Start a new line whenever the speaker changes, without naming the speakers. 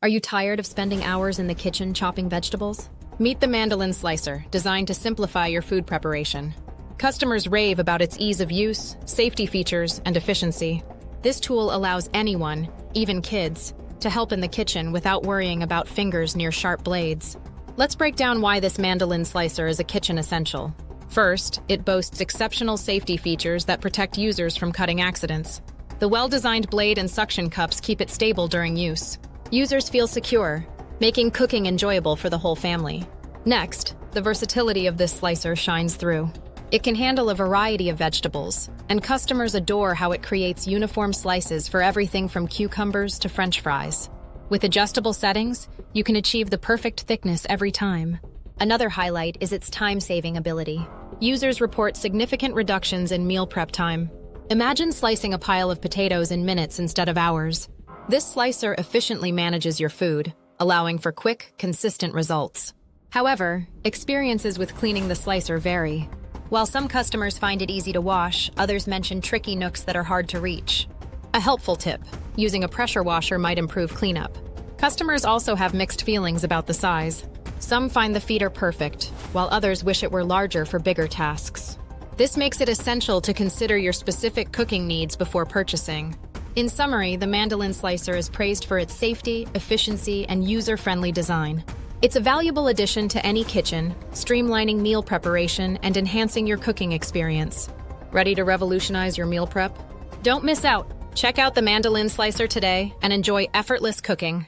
Are you tired of spending hours in the kitchen chopping vegetables? Meet the Mandoline Slicer, designed to simplify your food preparation. Customers rave about its ease of use, safety features, and efficiency. This tool allows anyone, even kids, to help in the kitchen without worrying about fingers near sharp blades. Let's break down why this Mandoline Slicer is a kitchen essential. First, it boasts exceptional safety features that protect users from cutting accidents. The well-designed blade and suction cups keep it stable during use. Users feel secure, making cooking enjoyable for the whole family. Next, the versatility of this slicer shines through. It can handle a variety of vegetables, and customers adore how it creates uniform slices for everything from cucumbers to French fries. With adjustable settings, you can achieve the perfect thickness every time. Another highlight is its time-saving ability. Users report significant reductions in meal prep time. Imagine slicing a pile of potatoes in minutes instead of hours. This slicer efficiently manages your food, allowing for quick, consistent results. However, experiences with cleaning the slicer vary. While some customers find it easy to wash, others mention tricky nooks that are hard to reach. A helpful tip: using a pressure washer might improve cleanup. Customers also have mixed feelings about the size. Some find the feeder perfect, while others wish it were larger for bigger tasks. This makes it essential to consider your specific cooking needs before purchasing. In summary, the Mandoline Slicer is praised for its safety, efficiency, and user-friendly design. It's a valuable addition to any kitchen, streamlining meal preparation and enhancing your cooking experience. Ready to revolutionize your meal prep? Don't miss out! Check out the Mandoline Slicer today and enjoy effortless cooking.